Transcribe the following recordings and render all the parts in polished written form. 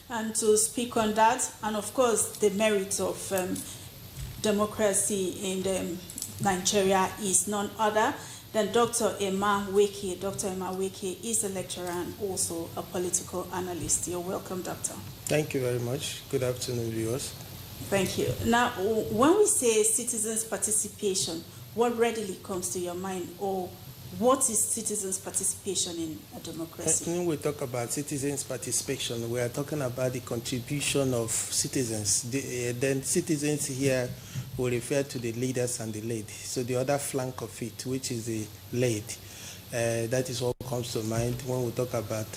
And to speak on that, and of course, the merits of democracy in Nigeria is none other than Dr. Emma Weke. Dr. Emma Weke is a lecturer and also a political analyst. You're welcome, Doctor. Thank you very much. Good afternoon, viewers. Thank you. Now, when we say citizens' participation, what readily comes to your mind, or what is citizens' participation in a democracy? When we talk about citizens' participation, we are talking about the contribution of citizens. Then citizens here will refer to the leaders and the led. So the other flank of it, which is the led, that is what comes to mind when we talk about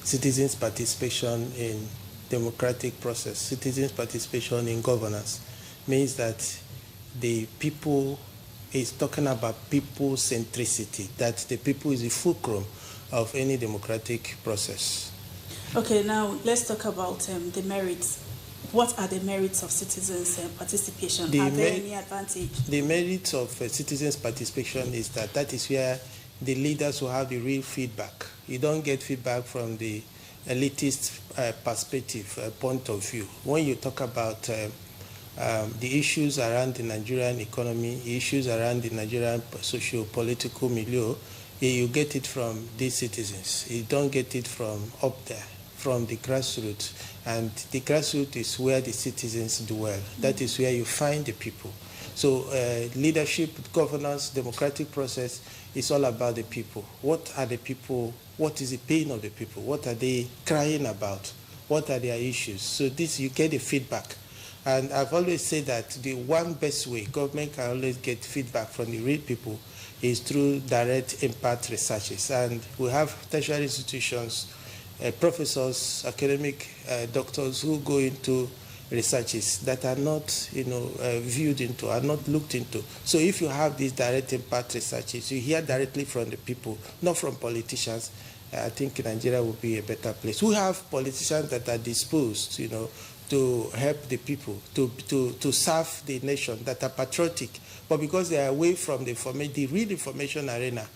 citizens' participation in democratic process. Citizens' participation in governance means that the people is talking about people centricity, that the people is the fulcrum of any democratic process. Okay, now let's talk about the merits. What are the merits of citizens' participation? Are there any advantage? The merits of citizens' participation is that is where the leaders will have the real feedback. You don't get feedback from the elitist perspective, point of view. When you talk about the issues around the Nigerian economy, issues around the Nigerian socio-political milieu, you get it from these citizens. You don't get it from up there, from the grassroots. And the grassroots is where the citizens dwell. That is where you find the people. So leadership, governance, democratic process is all about the people. What are the people? What is the pain of the people? What are they crying about? What are their issues? So this, you get the feedback. And I've always said that the one best way government can always get feedback from the real people is through direct impact researches. And we have tertiary institutions, professors, academic doctors who go into researches that are not, viewed into, are not looked into. So if you have these direct impact researches, you hear directly from the people, not from politicians, I think Nigeria will be a better place. We have politicians that are disposed, to help the people, to serve the nation, that are patriotic. But because they are away from the real information arena,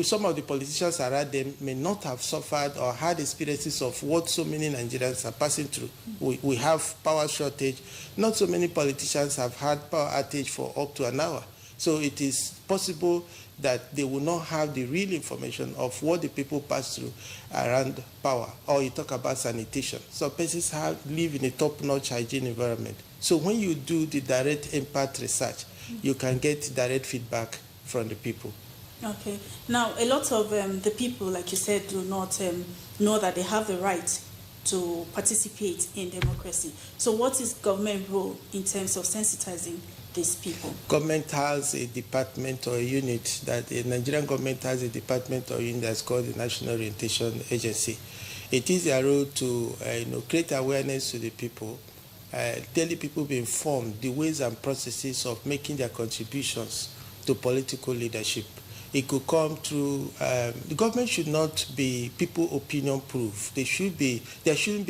some of the politicians around them may not have suffered or had experiences of what so many Nigerians are passing through. We have power shortage. Not so many politicians have had power outage for up to an hour. So it is possible that they will not have the real information of what the people pass through around power. Or you talk about sanitation. So persons live in a top-notch hygiene environment. So when you do the direct impact research, you can get direct feedback from the people. Okay. Now, a lot of the people, like you said, do not know that they have the right to participate in democracy. So what is government role in terms of sensitizing these people? Government has a department or a unit that the Nigerian government has a department or unit that's called the National Orientation Agency. It is their role to create awareness to the people, tell the people be informed the ways and processes of making their contributions to political leadership. It could come through, the government should not be people opinion proof. There shouldn't be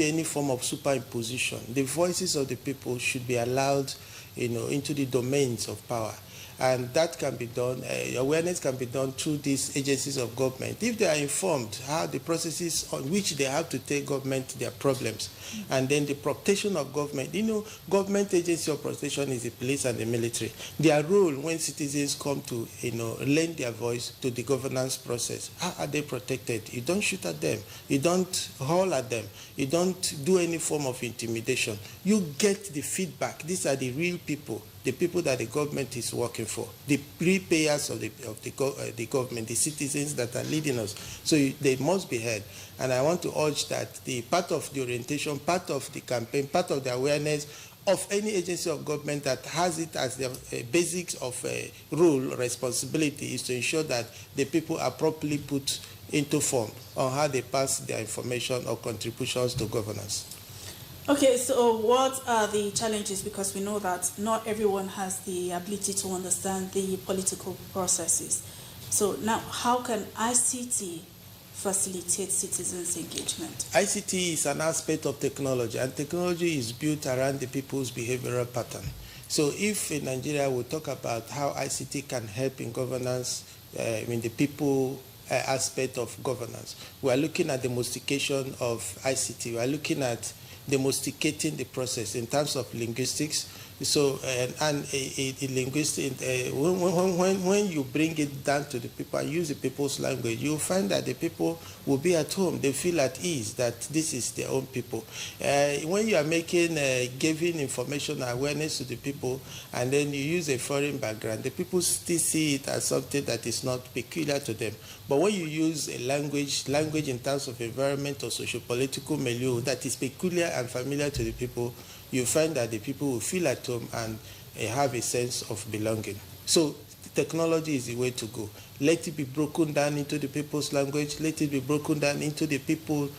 any form of superimposition. The voices of the people should be allowed into the domains of power. And that can be done, awareness can be done through these agencies of government. If they are informed how the processes on which they have to take government their problems, and then the protection of government, government agency of protection is the police and the military. Their role when citizens come to, lend their voice to the governance process, how are they protected? You don't shoot at them. You don't haul at them. You don't do any form of intimidation. You get the feedback. These are the real people, the people that the government is working for, the repayers of the government, the citizens that are leading us. So they must be heard. And I want to urge that the part of the orientation, part of the campaign, part of the awareness of any agency of government that has it as the basics of role, responsibility, is to ensure that the people are properly put into form on how they pass their information or contributions to governance. Okay, so what are the challenges? Because we know that not everyone has the ability to understand the political processes. So now, how can ICT facilitate citizens' engagement? ICT is an aspect of technology, and technology is built around the people's behavioral pattern. So if in Nigeria we talk about how ICT can help in governance, the people aspect of governance. We are looking at domestication of ICT. We are looking at domesticating the process in terms of linguistics. So, when you bring it down to the people and use the people's language, you'll find that the people will be at home. They feel at ease that this is their own people. When you are making, giving information awareness to the people, and then you use a foreign background, the people still see it as something that is not peculiar to them. But when you use a language in terms of environment or socio-political milieu that is peculiar and familiar to the people, you find that the people will feel at home and have a sense of belonging. So technology is the way to go. Let it be broken down into the people's language. Let it be broken down into the people's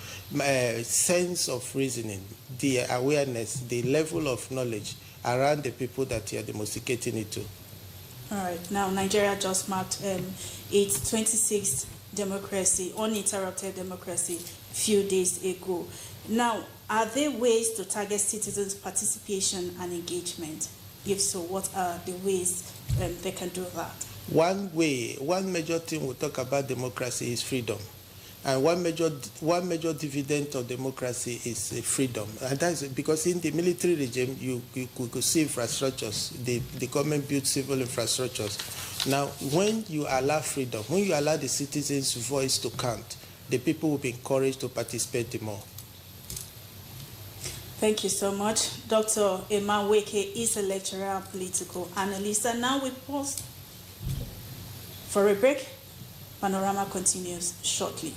sense of reasoning, the awareness, the level of knowledge around the people that you are domesticating it to. All right. Now, Nigeria just marked its 26th democracy, uninterrupted democracy, a few days ago. Now, are there ways to target citizens' participation and engagement? If so, what are the ways they can do that? One major thing we talk about democracy is freedom. And one major dividend of democracy is freedom. And that's because in the military regime, you could see infrastructures. The government built civil infrastructures. Now, when you allow freedom, when you allow the citizens' voice to count, the people will be encouraged to participate more. Thank you so much. Dr. Emma Weke is a lecturer and political analyst. And now we pause for a break. Panorama continues shortly.